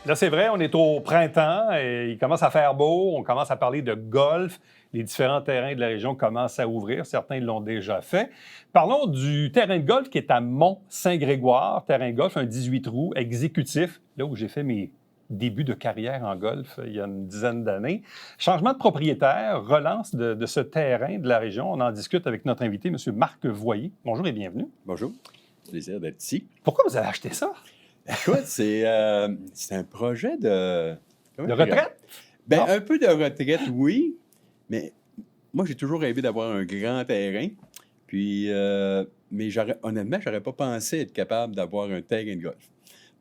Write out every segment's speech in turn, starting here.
Là, c'est vrai, on est au printemps et il commence à faire beau, on commence à parler de golf. Les différents terrains de la région commencent à ouvrir. Certains l'ont déjà fait. Parlons du terrain de golf qui est à Mont-Saint-Grégoire. Terrain de golf, un 18 trous exécutif, là où j'ai fait mes débuts de carrière en golf il y a une dizaine d'années. Changement de propriétaire, relance de ce terrain de la région. On en discute avec notre invité, M. Marc Voyer. Bonjour et bienvenue. Bonjour, plaisir d'être ici. Pourquoi vous avez acheté ça? Écoute, c'est un projet de... De retraite? Bien, un peu de retraite, oui, mais moi, j'ai toujours rêvé d'avoir un grand terrain. Puis, mais honnêtement, j'aurais pas pensé être capable d'avoir un terrain de golf.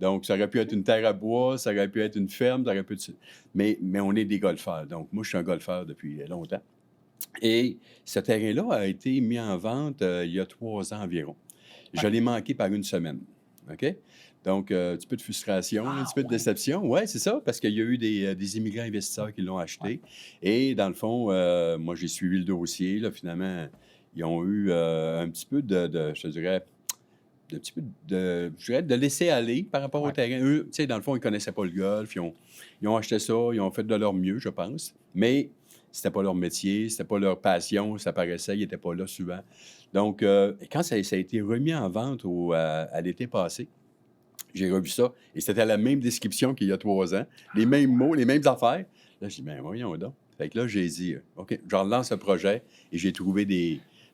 Donc, ça aurait pu être une terre à bois, ça aurait pu être une ferme, ça aurait pu être... Mais on est des golfeurs. Donc, moi, je suis un golfeur depuis longtemps. Et ce terrain-là a été mis en vente il y a 3 ans environ. Je l'ai manqué par une semaine. OK? Donc, un petit peu de frustration, un petit peu de déception. Oui, c'est ça, parce qu'il y a eu des immigrants investisseurs qui l'ont acheté. Et dans le fond, moi, j'ai suivi le dossier. Là, finalement, ils ont eu un petit peu je dirais, de laisser aller par rapport au terrain. Eux, tu sais, dans le fond, ils ne connaissaient pas le golf. Ils ont acheté ça, ils ont fait de leur mieux, je pense. Mais c'était pas leur métier, c'était pas leur passion, ça paraissait, ils n'étaient pas là souvent. Donc, quand ça a été remis en vente à l'été passé, j'ai revu ça et c'était la même description qu'il y a 3 ans, les mêmes mots, les mêmes affaires. Là, je dis, ben voyons donc. Fait que là, j'ai dit, OK, je relance le projet et j'ai trouvé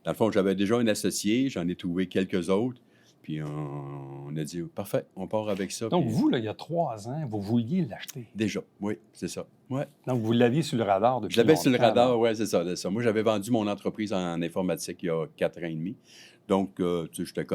Dans le fond, j'avais déjà un associé, j'en ai trouvé quelques autres. Puis on a dit, parfait, on part avec ça. Donc, puis, vous, là, il y a 3 ans, vous vouliez l'acheter. Déjà, oui, c'est ça. Ouais. Donc, vous l'aviez sur le radar depuis Je l'avais sur le longtemps, radar, là. oui, c'est ça. Moi, j'avais vendu mon entreprise en informatique il y a 4 ans et demi. Donc, tu sais, j'étais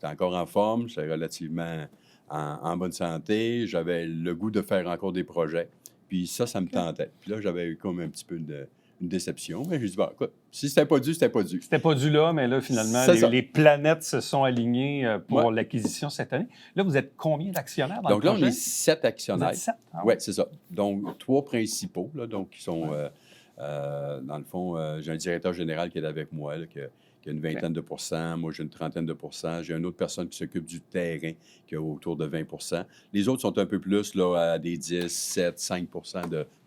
encore en forme, j'étais relativement en bonne santé. J'avais le goût de faire encore des projets. Puis ça me tentait. Puis là, j'avais eu comme un petit peu une déception. Mais j'ai dit, bon, écoute, si c'était pas dû, c'était pas dû. C'était pas dû là, mais là, finalement, C'est ça. les planètes se sont alignées pour Ouais. l'acquisition cette année. Là, vous êtes combien d'actionnaires dans Donc le là, on projet? est 7 Vous actionnaires. êtes 7? Ah Oui, c'est ça. Donc, 3 principaux, là, donc, qui sont, dans le fond, j'ai un directeur général qui est avec moi, là, qui a une vingtaine de pourcents. Moi, j'ai une trentaine de pourcents. J'ai une autre personne qui s'occupe du terrain, qui a autour de 20 %. Les autres sont un peu plus, là, à des 10, 7, 5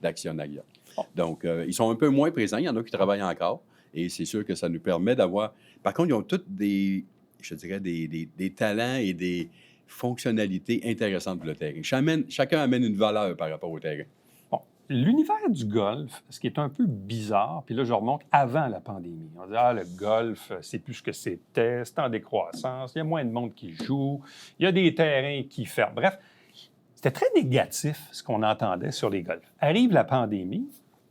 d'actionnariat. Bon. Donc, ils sont un peu moins présents. Il y en a qui travaillent encore. Et c'est sûr que ça nous permet d'avoir... Par contre, ils ont tous je dirais, des talents et des fonctionnalités intéressantes pour le terrain. Chacun amène une valeur par rapport au terrain. Bon. L'univers du golf, ce qui est un peu bizarre, puis là, je remonte avant la pandémie. On dit, le golf, c'est plus ce que c'était, c'est en décroissance, il y a moins de monde qui joue, il y a des terrains qui ferment. Bref, c'était très négatif ce qu'on entendait sur les golfs. Arrive la pandémie,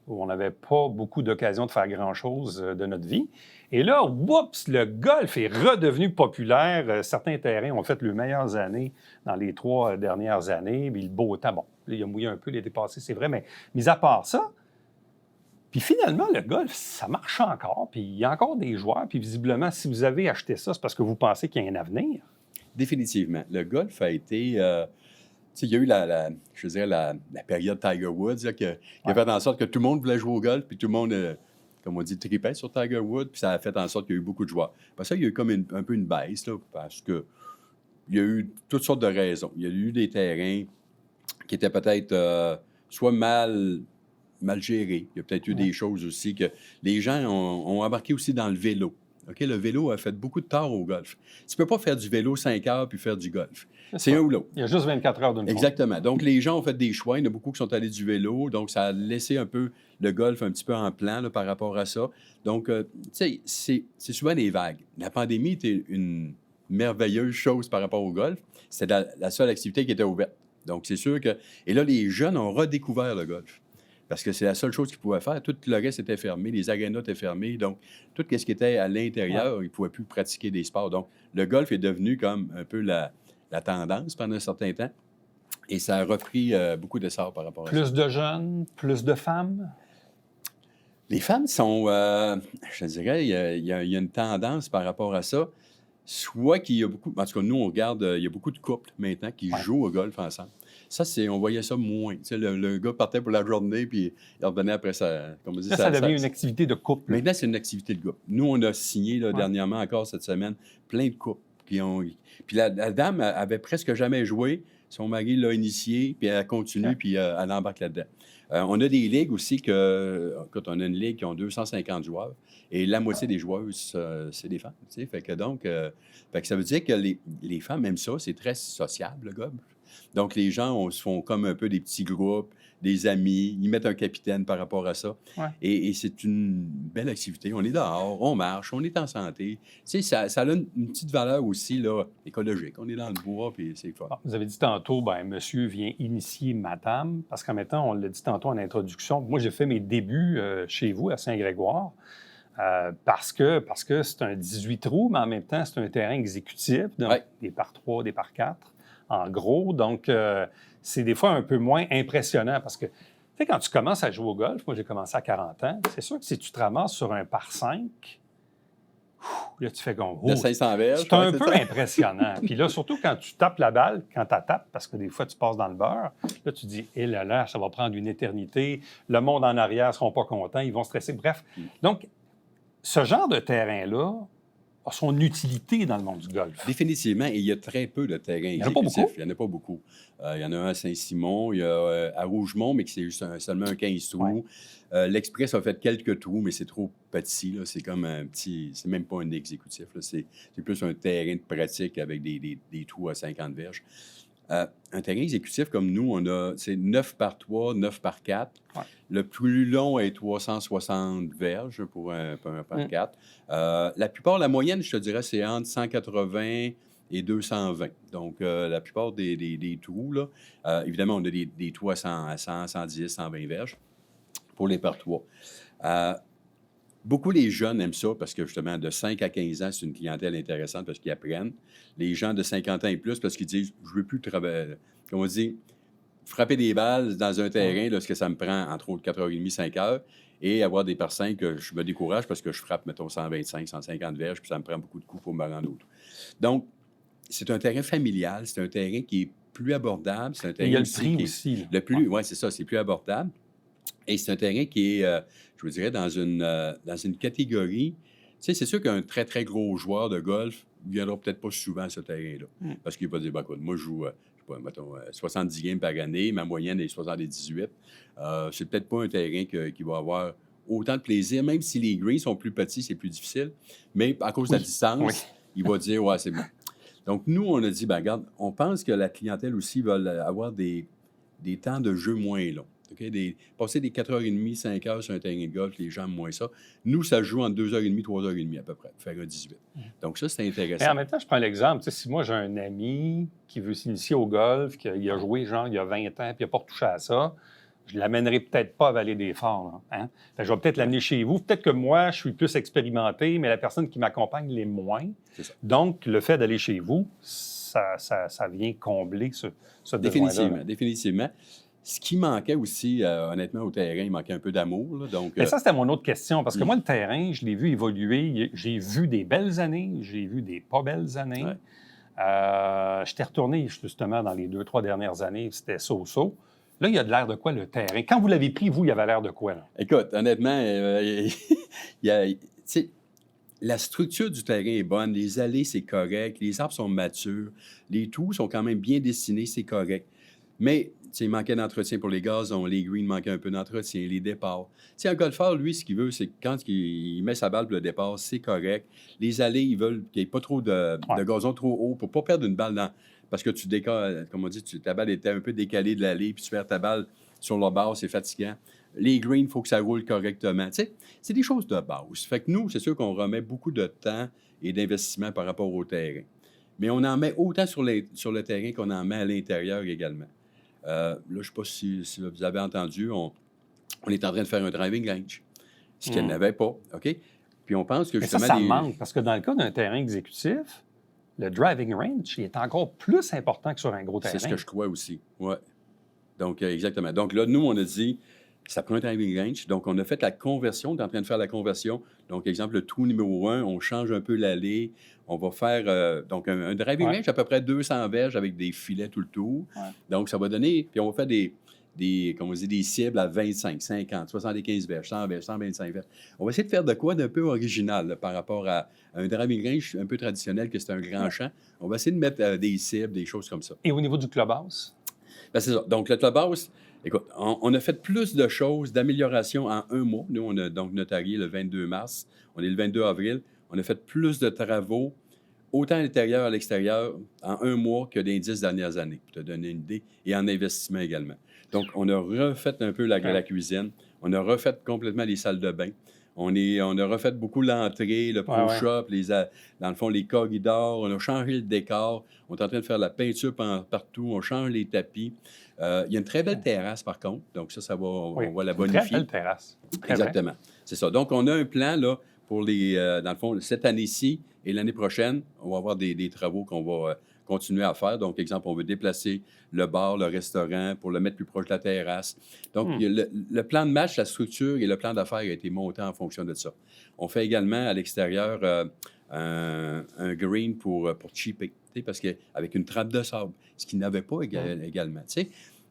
où on n'avait pas beaucoup d'occasion de faire grand-chose de notre vie. Et là, oups, le golf est redevenu populaire. Certains terrains ont fait les meilleures années dans les 3 dernières années. Puis le beau temps, bon, là, il a mouillé un peu l'été passé, c'est vrai, mais mis à part ça, puis finalement, le golf, ça marche encore. Puis il y a encore des joueurs. Puis visiblement, si vous avez acheté ça, c'est parce que vous pensez qu'il y a un avenir. Définitivement. Le golf a été... tu sais, il y a eu je dirais, la période Tiger Woods là, qui a fait en sorte que tout le monde voulait jouer au golf, puis tout le monde, comme on dit, tripait sur Tiger Woods, puis ça a fait en sorte qu'il y a eu beaucoup de joueurs. Parce que il y a eu comme un peu une baisse, là, parce que il y a eu toutes sortes de raisons. Il y a eu des terrains qui étaient peut-être soit mal gérés. Il y a peut-être eu des choses aussi que les gens ont embarqué aussi dans le vélo. OK? Le vélo a fait beaucoup de tort au golf. Tu ne peux pas faire du vélo 5 heures puis faire du golf. C'est un ou l'autre. Il y a juste 24 heures d'une fois. Exactement. Donc, les gens ont fait des choix. Il y en a beaucoup qui sont allés du vélo. Donc, ça a laissé un peu le golf un petit peu en plan là, par rapport à ça. Donc, tu sais, c'est souvent des vagues. La pandémie était une merveilleuse chose par rapport au golf. C'était la seule activité qui était ouverte. Donc, c'est sûr que... Et là, les jeunes ont redécouvert le golf. Parce que c'est la seule chose qu'ils pouvaient faire. Tout le reste était fermé. Les arénas étaient fermés. Donc, tout ce qui était à l'intérieur, ils ne pouvaient plus pratiquer des sports. Donc, le golf est devenu comme un peu la tendance pendant un certain temps. Et ça a repris beaucoup d'essor par rapport à ça. Plus de jeunes, plus de femmes? Les femmes sont, je dirais, il y a une tendance par rapport à ça. Soit qu'il y a beaucoup... En tout cas, nous, on regarde, il y a beaucoup de couples maintenant qui jouent au golf ensemble. Ça, on voyait ça moins. Tu sais, le gars partait pour la journée, puis il revenait après ça. Comme on dit, ça devient une activité de couple. Maintenant, c'est une activité de couple. Nous, on a signé là, dernièrement, encore cette semaine, plein de couples Puis la dame avait presque jamais joué. Son mari l'a initiée, puis elle continue, puis elle embarque là-dedans. On a des ligues aussi quand on a une ligue qui ont 250 joueurs, et la moitié des joueuses, c'est des femmes. Tu sais. Fait que ça veut dire que les femmes aiment ça, c'est très sociable, le golf. Donc, les gens se font comme un peu des petits groupes, des amis, ils mettent un capitaine par rapport à ça. Ouais. Et c'est une belle activité. On est dehors, on marche, on est en santé. Tu sais, ça a une petite valeur aussi là, écologique. On est dans le bois, puis c'est fort. Bon, vous avez dit tantôt, monsieur vient initier madame, parce qu'en même temps, on l'a dit tantôt en introduction, moi, j'ai fait mes débuts chez vous, à Saint-Grégoire, parce que c'est un 18 trous, mais en même temps, c'est un terrain exécutif, donc des par 3, des par 4, en gros. Donc, c'est des fois un peu moins impressionnant, parce que, tu sais, quand tu commences à jouer au golf, moi, j'ai commencé à 40 ans, c'est sûr que si tu te ramasses sur un par 5, là, tu fais comme... De 500 verges. C'est un peu impressionnant. Puis là, surtout quand tu tapes la balle, quand tu tapes, parce que des fois, tu passes dans le beurre, là, tu dis, hé là, ça va prendre une éternité. Le monde en arrière ne seront pas contents, ils vont stresser. Bref. Donc, ce genre de terrain-là a son utilité dans le monde du golf. Définitivement, et il y a très peu de terrains exécutifs. Il n'y en a pas beaucoup. Il y en a un à Saint-Simon, il y a à Rougemont, mais c'est seulement un 15 trous. Ouais. L'Express a fait quelques trous, mais c'est trop petit. Là. C'est comme un petit... C'est même pas un exécutif. Là. C'est plus un terrain de pratique avec des trous à 50 verges. Un terrain exécutif comme nous, c'est 9 par 3, 9 par 4. Ouais. Le plus long est 360 verges pour un par 4. La plupart, la moyenne, je te dirais, c'est entre 180 et 220. Donc, la plupart des trous, là, évidemment, on a des trous à 100, 110, 120 verges pour les par 3. Beaucoup les jeunes aiment ça parce que, justement, de 5 à 15 ans, c'est une clientèle intéressante parce qu'ils apprennent. Les gens de 50 ans et plus parce qu'ils disent « je ne veux plus travailler ». Comme on dit, frapper des balles dans un terrain, là, ce que ça me prend, entre autres, 4h30, 5 heures, et avoir des par 5, je me décourage parce que je frappe, mettons, 125, 150 verges, puis ça me prend beaucoup de coups pour me rendre autre. Donc, c'est un terrain familial, c'est un terrain qui est plus abordable. C'est un terrain il y a le prix aussi. Oui, c'est ça, c'est plus abordable. Et c'est un terrain qui est, je vous dirais, dans une catégorie. Tu sais, c'est sûr qu'un très, très gros joueur de golf ne viendra peut-être pas souvent à ce terrain-là. Parce qu'il va dire, ben, écoute, moi, je joue, mettons, 70 games par année, ma moyenne est 78. C'est peut-être pas un terrain qui va avoir autant de plaisir, même si les greens sont plus petits, c'est plus difficile. Mais à cause de la distance, il va dire, ouais, c'est bon. Donc, nous, on a dit, ben, regarde, on pense que la clientèle aussi va avoir des temps de jeu moins longs. Okay? Passer des 4h30, 5 heures sur un terrain de golf, les gens aiment moins ça. Nous, ça joue entre 2h30, 3h30 à peu près, faire un 18. Donc ça, c'est intéressant. Mais en même temps, je prends l'exemple. Si moi, j'ai un ami qui veut s'initier au golf, qui a joué, genre, il y a 20 ans, puis il n'a pas retouché à ça, je ne l'amènerai peut-être pas à Vallée-des-Forts. Hein? Je vais peut-être l'amener chez vous. Peut-être que moi, je suis plus expérimenté, mais la personne qui m'accompagne l'est moins. C'est ça. Donc, le fait d'aller chez vous, ça vient combler ce besoin-là. Définitivement. Ce qui manquait aussi, honnêtement, au terrain, il manquait un peu d'amour. Là, donc, mais ça, c'était mon autre question. Parce que moi, le terrain, je l'ai vu évoluer. J'ai vu des belles années, j'ai vu des pas belles années. Ouais. J'étais retourné, justement, dans les 2-3 dernières années, c'était so-so. Là, il y a de l'air de quoi, le terrain? Quand vous l'avez pris, vous, il y avait l'air de quoi? Là? Écoute, honnêtement, la structure du terrain est bonne. Les allées, c'est correct. Les arbres sont matures. Les trous sont quand même bien dessinés, c'est correct. Mais il manquait d'entretien pour les gazons, les greens manquaient un peu d'entretien, les départs. Un golfeur, lui, ce qu'il veut, c'est que quand il met sa balle pour le départ, c'est correct. Les allées, ils veulent qu'il n'y ait pas trop de gazon trop haut pour ne pas perdre une balle dans... Parce que tu décales, comme on dit, ta balle était un peu décalée de l'allée, puis tu perds ta balle sur le bord, c'est fatigant. Les greens, il faut que ça roule correctement. C'est des choses de base. Fait que nous, c'est sûr qu'on remet beaucoup de temps et d'investissement par rapport au terrain. Mais on en met autant sur le terrain qu'on en met à l'intérieur également. Là, je ne sais pas si vous avez entendu, on est en train de faire un driving range, ce qu'elle n'avait pas, OK? Puis on pense que justement... Mais ça manque, parce que dans le cas d'un terrain exécutif, le driving range il est encore plus important que sur un gros terrain. C'est ce que je crois aussi, oui. Donc, exactement. Donc là, nous, on a dit, ça prend un driving range. Donc, on a fait la conversion, on est en train de faire la conversion. Donc, exemple, le trou numéro 1, on change un peu l'allée. On va faire donc un driving range à peu près 200 verges avec des filets tout le tour. Ouais. Donc, ça va donner... Puis on va faire des comme on dit, des cibles à 25, 50, 75 verges, 100 verges, 125 verges. On va essayer de faire de quoi d'un peu original là, par rapport à un driving range un peu traditionnel, que c'est un grand champ. On va essayer de mettre des cibles, des choses comme ça. Et au niveau du clubhouse? Ben, c'est ça. Donc, le clubhouse, écoute, on a fait plus de choses, d'améliorations en un mois. Nous, on a donc notarié le 22 mars. On est le 22 avril. On a fait plus de travaux, autant à l'intérieur à l'extérieur, en un mois que dans les 10 dernières années, pour te donner une idée, et en investissement également. Donc, on a refait un peu la cuisine. On a refait complètement les salles de bain. On a refait beaucoup l'entrée, le pro shop, dans le fond, les corridors. On a changé le décor. On est en train de faire la peinture partout. On change les tapis. Il y a une très belle terrasse, par contre. Donc, on va la bonifier. Très belle terrasse. Très Exactement. C'est ça. Donc, on a un plan, là, pour dans le fond, cette année-ci et l'année prochaine, on va avoir des travaux qu'on va continuer à faire. Donc, exemple, on veut déplacer le bar, le restaurant pour le mettre plus proche de la terrasse. Donc, le plan de match, la structure et le plan d'affaires a été monté en fonction de ça. On fait également à l'extérieur un green pour chipper, parce qu'avec une trappe de sable, ce qu'il n'avait pas également.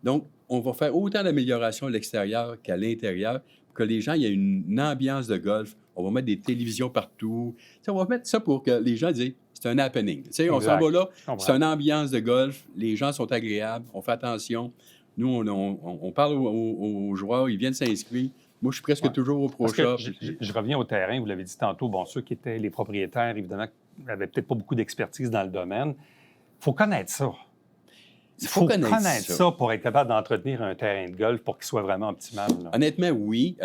Donc, on va faire autant d'améliorations à l'extérieur qu'à l'intérieur pour que les gens, il y ait une ambiance de golf. On va mettre des télévisions partout. On va mettre ça pour que les gens disent c'est un happening. On s'en va là, c'est une ambiance de golf. Les gens sont agréables, on fait attention. Nous, on parle aux joueurs, ils viennent s'inscrire. Moi, je suis presque toujours au Pro Shop. Je reviens au terrain, vous l'avez dit tantôt, bon, ceux qui étaient les propriétaires, évidemment, n'avaient peut-être pas beaucoup d'expertise dans le domaine. Il faut connaître ça. Il faut connaître ça pour être capable d'entretenir un terrain de golf pour qu'il soit vraiment optimal. Là. Honnêtement, oui.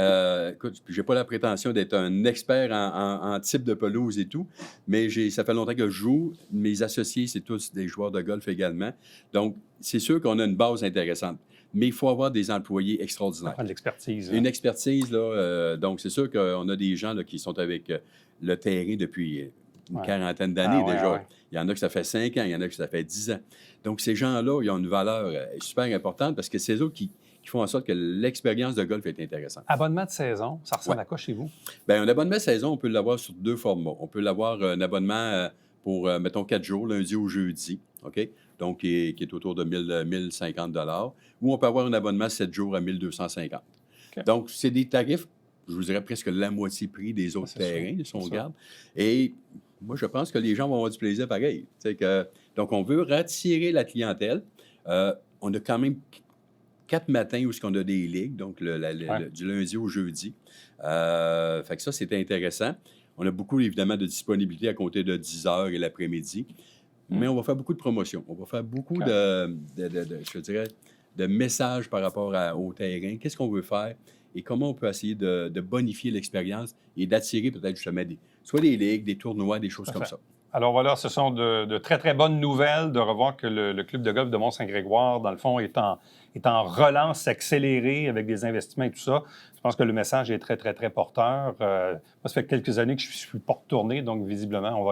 Écoute, je n'ai pas la prétention d'être un expert en type de pelouse et tout, mais ça fait longtemps que je joue. Mes associés, c'est tous des joueurs de golf également. Donc, c'est sûr qu'on a une base intéressante. Mais il faut avoir des employés extraordinaires. De l'expertise. Une expertise, là. Donc, c'est sûr qu'on a des gens là, qui sont avec le terrain depuis une quarantaine d'années déjà. Ouais. Il y en a que ça fait 5 ans, il y en a que ça fait 10 ans. Donc, ces gens-là, ils ont une valeur super importante parce que c'est eux qui font en sorte que l'expérience de golf est intéressante. Abonnement de saison, ça ressemble à quoi chez vous? Bien, un abonnement de saison, on peut l'avoir sur 2 formats. On peut l'avoir un abonnement pour, mettons, 4 jours, lundi au jeudi, OK? Donc, qui est autour de 1050 $. Ou on peut avoir un abonnement 7 jours à 1250. Okay. Donc, c'est des tarifs, je vous dirais presque la moitié prix des autres terrains, si on regarde. Et moi, je pense que les gens vont avoir du plaisir pareil. Donc, on veut rattirer la clientèle. On a quand même 4 matins où on a des ligues, donc du lundi au jeudi. Fait que ça, c'est intéressant. On a beaucoup, évidemment, de disponibilité à compter de 10 heures et l'après-midi. Mais on va faire beaucoup de promotions. On va faire beaucoup je dirais, de messages par rapport au terrain. Qu'est-ce qu'on veut faire et comment on peut essayer de bonifier l'expérience et d'attirer peut-être justement soit des ligues, des tournois, des choses comme ça. Alors voilà, ce sont de très, très bonnes nouvelles de revoir que le club de golf de Mont-Saint-Grégoire, dans le fond, est en relance accélérée avec des investissements et tout ça. Je pense que le message est très, très, très porteur. Moi, ça fait quelques années que je ne suis pas retourné, donc visiblement, on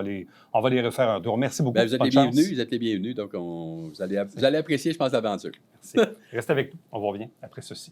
va les refaire un tour. Merci beaucoup. Bien, vous êtes les bienvenus, vous êtes les bienvenus, donc vous allez apprécier, je pense, l'aventure. Merci. Restez avec nous, on vous revient après ceci.